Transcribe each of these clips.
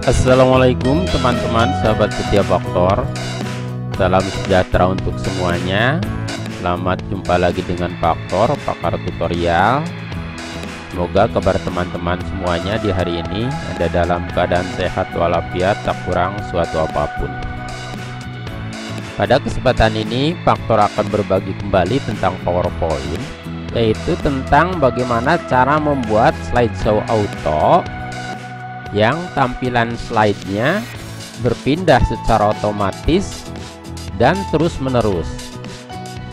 Assalamualaikum teman-teman sahabat setia Faktor. Salam sejahtera untuk semuanya. Selamat jumpa lagi dengan Faktor, pakar tutorial. Semoga kabar teman-teman semuanya di hari ini ada dalam keadaan sehat walafiat, tak kurang suatu apapun. Pada kesempatan ini Faktor akan berbagi kembali tentang PowerPoint, yaitu tentang bagaimana cara membuat slideshow auto yang tampilan slide-nya berpindah secara otomatis dan terus-menerus.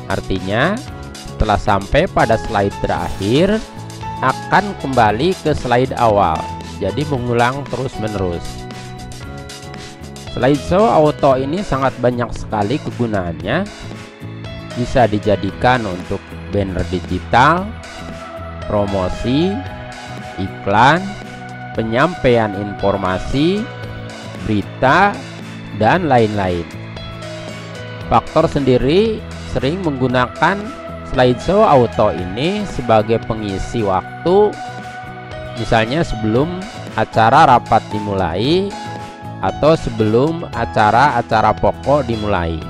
Artinya, setelah sampai pada slide terakhir, akan kembali ke slide awal. Jadi mengulang terus-menerus. Slideshow auto ini sangat banyak sekali kegunaannya. Bisa dijadikan untuk banner digital, promosi, iklan, penyampaian informasi, berita, dan lain-lain. Faktor sendiri sering menggunakan slideshow auto ini sebagai pengisi waktu, misalnya sebelum acara rapat dimulai atau sebelum acara-acara pokok dimulai.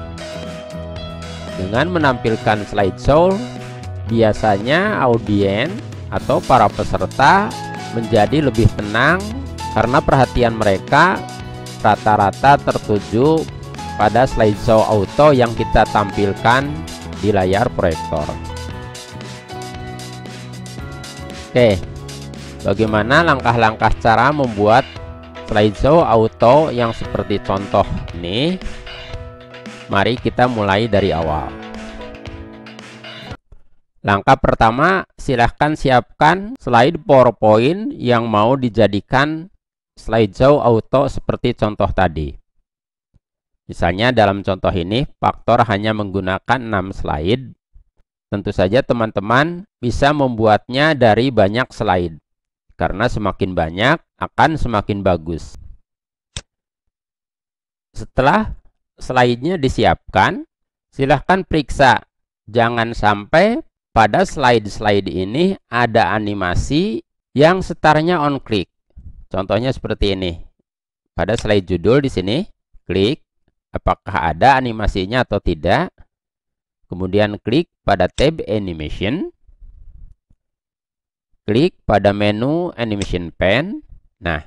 Dengan menampilkan slideshow, biasanya audiens atau para peserta menjadi lebih tenang karena perhatian mereka rata-rata tertuju pada slideshow auto yang kita tampilkan di layar proyektor. Oke, bagaimana langkah-langkah cara membuat slideshow auto yang seperti contoh ini? Mari kita mulai dari awal. Langkah pertama, silahkan siapkan slide PowerPoint yang mau dijadikan slideshow auto seperti contoh tadi. Misalnya dalam contoh ini, Faktor hanya menggunakan 6 slide. Tentu saja teman-teman bisa membuatnya dari banyak slide, karena semakin banyak akan semakin bagus. Setelah slide-nya disiapkan, silahkan periksa. Jangan sampai pada slide-slide ini ada animasi yang startnya on click. Contohnya seperti ini. Pada slide judul di sini, klik apakah ada animasinya atau tidak. Kemudian klik pada tab animation. Klik pada menu animation pane. Nah,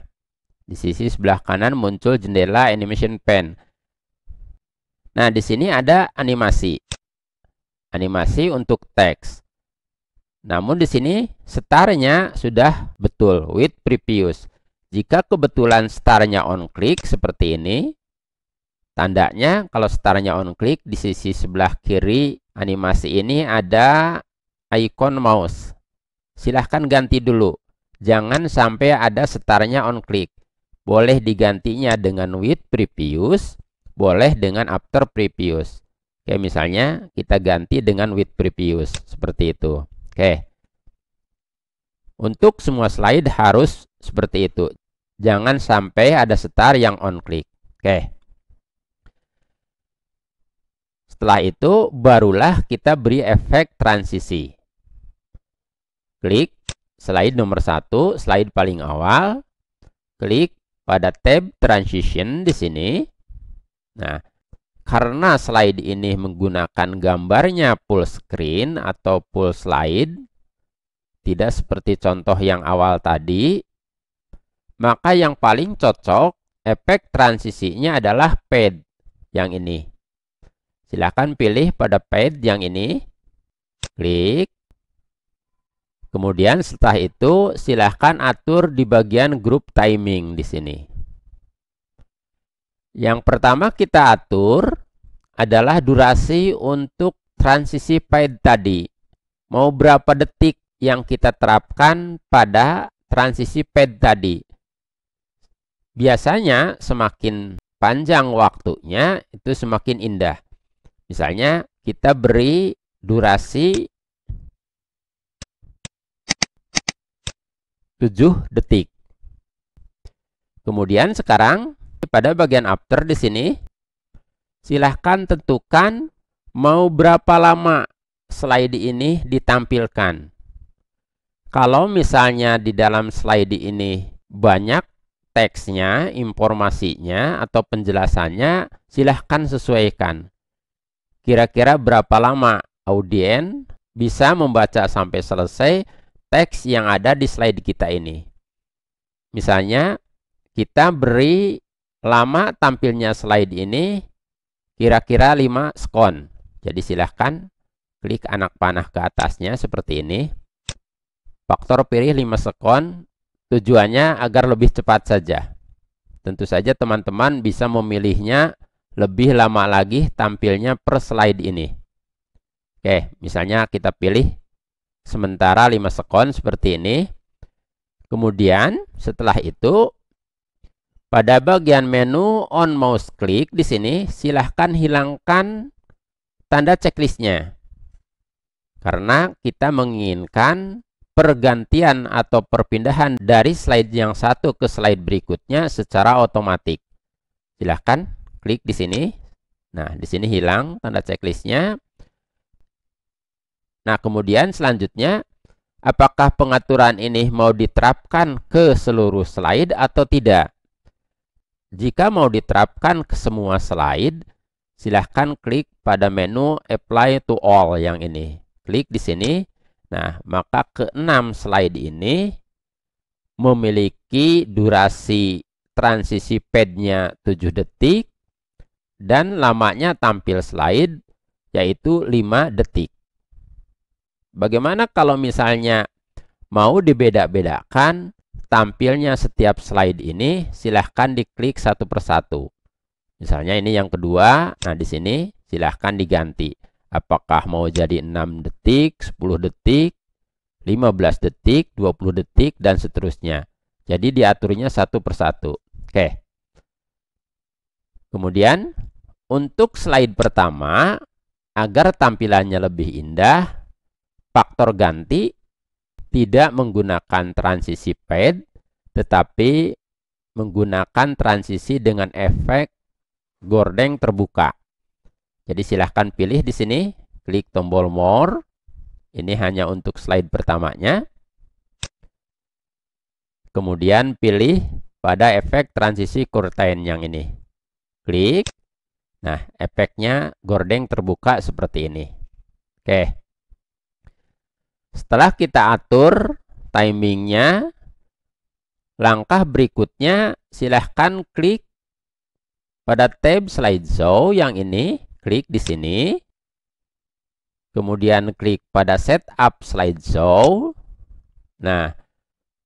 di sisi sebelah kanan muncul jendela animation pane. Nah, di sini ada animasi. Animasi untuk teks. Namun di sini startnya sudah betul with previous. Jika kebetulan startnya on click seperti ini, tandanya kalau startnya on click di sisi sebelah kiri animasi ini ada icon mouse. Silahkan ganti dulu. Jangan sampai ada startnya on click. Boleh digantinya dengan with previous, boleh dengan after previous. Oke, misalnya kita ganti dengan with previous seperti itu. Oke. Untuk semua slide harus seperti itu. Jangan sampai ada start yang on click. Oke. Setelah itu barulah kita beri efek transisi. Klik slide nomor 1, slide paling awal. Klik pada tab transition di sini. Nah, karena slide ini menggunakan gambarnya full screen atau full slide, tidak seperti contoh yang awal tadi, maka yang paling cocok efek transisinya adalah pad yang ini. Silahkan pilih pada pad yang ini, klik. Kemudian setelah itu silahkan atur di bagian group timing di sini. Yang pertama kita atur adalah durasi untuk transisi pad tadi. Mau berapa detik yang kita terapkan pada transisi pad tadi. Biasanya semakin panjang waktunya itu semakin indah. Misalnya kita beri durasi 7 detik. Kemudian sekarang pada bagian after di sini, silahkan tentukan mau berapa lama slide ini ditampilkan. Kalau misalnya di dalam slide ini banyak teksnya, informasinya, atau penjelasannya silahkan sesuaikan. Kira-kira berapa lama audien bisa membaca sampai selesai teks yang ada di slide kita ini. Misalnya, kita beri lama tampilnya slide ini kira-kira 5 sekon. Jadi silahkan klik anak panah ke atasnya seperti ini. Faktor pilih 5 sekon, tujuannya agar lebih cepat saja. Tentu saja teman-teman bisa memilihnya lebih lama lagi tampilnya per slide ini. Oke, misalnya kita pilih sementara 5 sekon seperti ini. Kemudian setelah itu pada bagian menu on mouse click di sini silahkan hilangkan tanda checklistnya. Karena kita menginginkan pergantian atau perpindahan dari slide yang satu ke slide berikutnya secara otomatis. Silahkan klik di sini. Nah, di sini hilang tanda checklistnya. Nah, kemudian selanjutnya, apakah pengaturan ini mau diterapkan ke seluruh slide atau tidak? Jika mau diterapkan ke semua slide, silahkan klik pada menu Apply to All yang ini. Klik di sini. Nah, maka ke-6 slide ini memiliki durasi transisi pad-nya 7 detik dan lamanya tampil slide yaitu 5 detik. Bagaimana kalau misalnya mau dibeda-bedakan tampilnya setiap slide ini, silahkan diklik satu persatu. Misalnya ini yang kedua, nah di sini silahkan diganti. Apakah mau jadi 6 detik, 10 detik, 15 detik, 20 detik, dan seterusnya. Jadi diaturnya satu persatu. Oke. Kemudian, untuk slide pertama, agar tampilannya lebih indah, faktor ganti tidak menggunakan transisi pad, tetapi menggunakan transisi dengan efek gorden terbuka. Jadi silahkan pilih di sini, klik tombol more. Ini hanya untuk slide pertamanya. Kemudian pilih pada efek transisi curtain yang ini. Klik. Nah, efeknya gorden terbuka seperti ini. Oke. Setelah kita atur timingnya, langkah berikutnya silahkan klik pada tab slideshow yang ini. Klik di sini. Kemudian klik pada setup slideshow. Nah,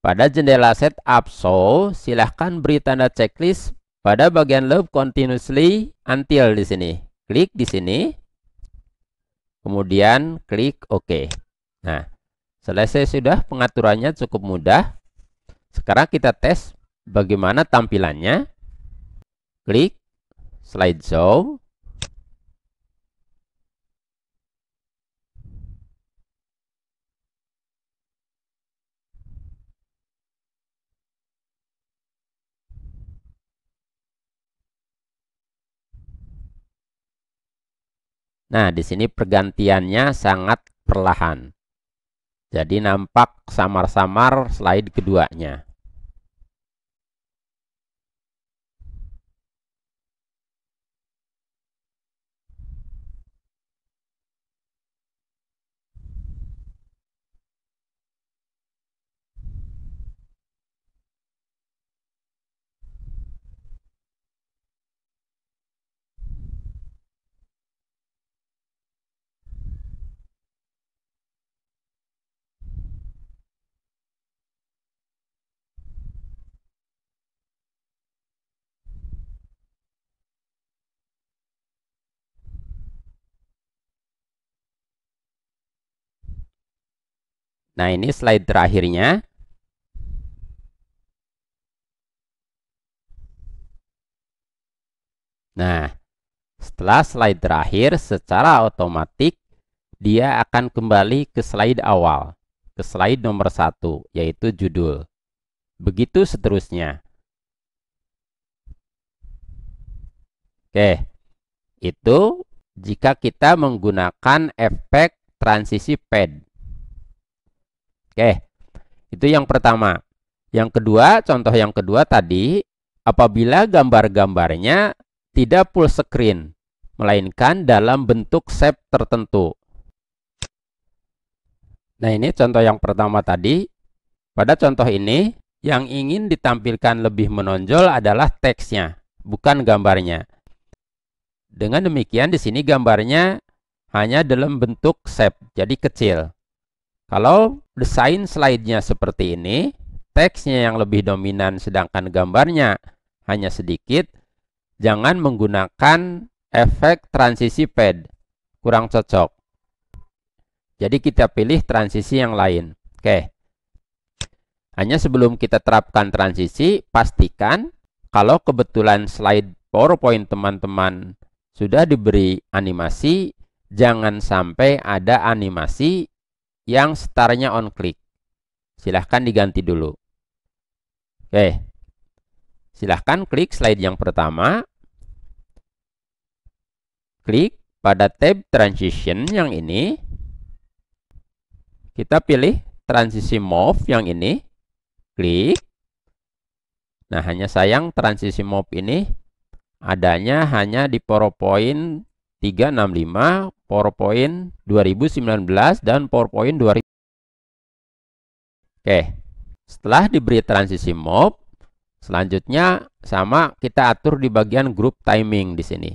pada jendela setup show, silahkan beri tanda checklist pada bagian loop continuously until di sini. Klik di sini. Kemudian klik OK. Nah, selesai sudah pengaturannya cukup mudah. Sekarang kita tes bagaimana tampilannya. Klik slideshow. Nah, di sini pergantiannya sangat perlahan. Jadi nampak samar-samar slide keduanya. Nah, ini slide terakhirnya. Nah, setelah slide terakhir, secara otomatis dia akan kembali ke slide awal, ke slide nomor 1, yaitu judul. Begitu seterusnya. Oke, itu jika kita menggunakan efek transisi pad. Oke, itu yang pertama. Yang kedua, contoh yang kedua tadi, apabila gambar-gambarnya tidak full screen, melainkan dalam bentuk shape tertentu. Nah, ini contoh yang pertama tadi. Pada contoh ini, yang ingin ditampilkan lebih menonjol adalah teksnya, bukan gambarnya. Dengan demikian, di sini gambarnya hanya dalam bentuk shape, jadi kecil. Kalau desain slide-nya seperti ini, teksnya yang lebih dominan sedangkan gambarnya hanya sedikit, jangan menggunakan efek transisi pad, kurang cocok. Jadi kita pilih transisi yang lain. Oke. Hanya sebelum kita terapkan transisi, pastikan kalau kebetulan slide PowerPoint teman-teman sudah diberi animasi, jangan sampai ada animasi yang startnya on click. Silahkan diganti dulu. Oke. Silahkan klik slide yang pertama. Klik pada tab transition yang ini. Kita pilih transisi move yang ini. Klik. Nah, hanya sayang transisi move ini adanya hanya di PowerPoint 365, PowerPoint 2019, dan PowerPoint 2000. Oke, setelah diberi transisi move, selanjutnya sama kita atur di bagian group timing di sini.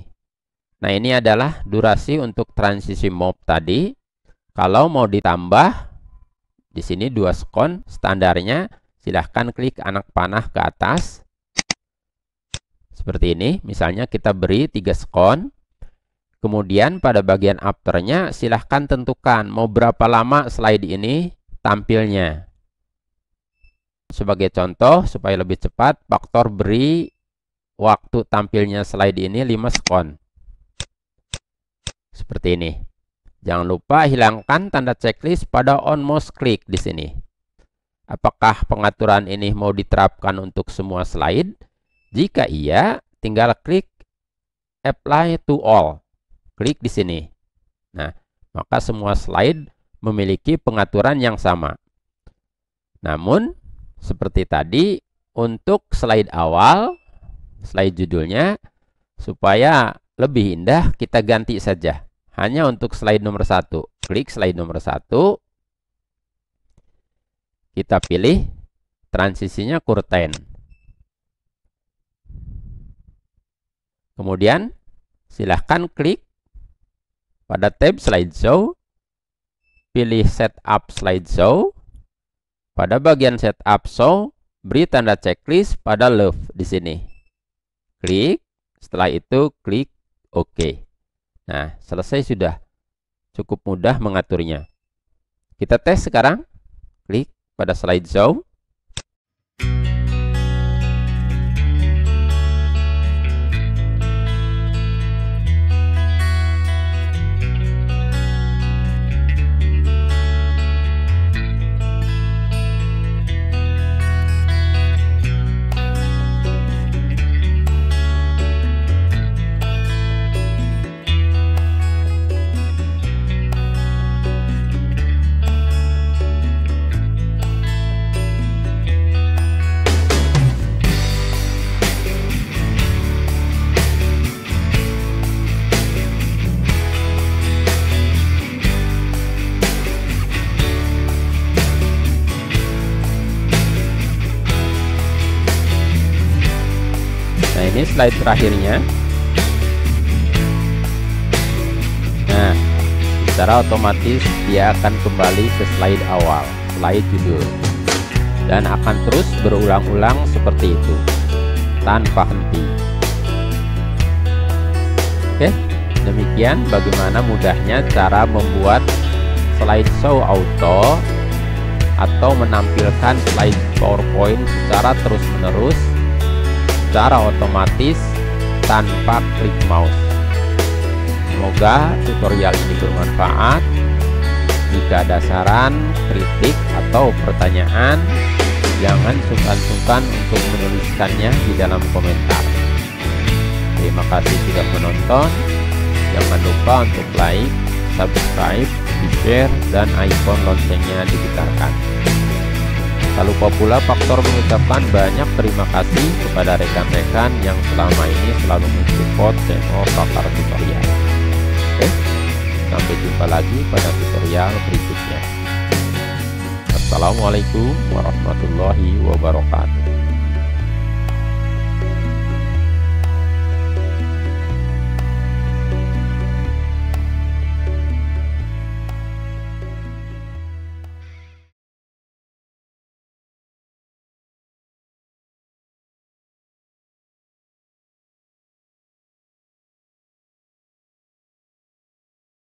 Nah, ini adalah durasi untuk transisi move tadi. Kalau mau ditambah, di sini 2 sekon standarnya. Silahkan klik anak panah ke atas. Seperti ini. Misalnya kita beri 3 sekon. Kemudian pada bagian afternya silahkan tentukan mau berapa lama slide ini tampilnya. Sebagai contoh, supaya lebih cepat, faktor beri waktu tampilnya slide ini 5 sekon. Seperti ini. Jangan lupa hilangkan tanda checklist pada on mouse click di sini. Apakah pengaturan ini mau diterapkan untuk semua slide? Jika iya, tinggal klik apply to all. Klik di sini. Nah, maka semua slide memiliki pengaturan yang sama. Namun, seperti tadi, untuk slide awal, slide judulnya, supaya lebih indah, kita ganti saja. Hanya untuk slide nomor 1. Klik slide nomor 1. Kita pilih transisinya curtain. Kemudian silahkan klik pada tab slideshow, pilih setup slideshow. Pada bagian setup show, beri tanda checklist pada left di sini. Klik, setelah itu klik OK. Nah, selesai sudah. Cukup mudah mengaturnya. Kita tes sekarang. Klik pada slideshow. Ini slide terakhirnya. Nah, secara otomatis dia akan kembali ke slide awal, slide judul, dan akan terus berulang-ulang seperti itu tanpa henti. Oke, demikian bagaimana mudahnya cara membuat slideshow auto atau menampilkan slide PowerPoint secara terus-menerus, secara otomatis tanpa klik mouse. Semoga tutorial ini bermanfaat. Jika ada saran, kritik, atau pertanyaan, jangan sungkan-sungkan untuk menuliskannya di dalam komentar. Terima kasih sudah menonton. Jangan lupa untuk like, subscribe, di-share, dan icon loncengnya digetarkan. Salam Lupa pula faktor mengucapkan banyak terima kasih kepada rekan-rekan yang selama ini selalu mensupport channel Pakar Tutorial. Oke, sampai jumpa lagi pada tutorial berikutnya. Assalamualaikum warahmatullahi wabarakatuh.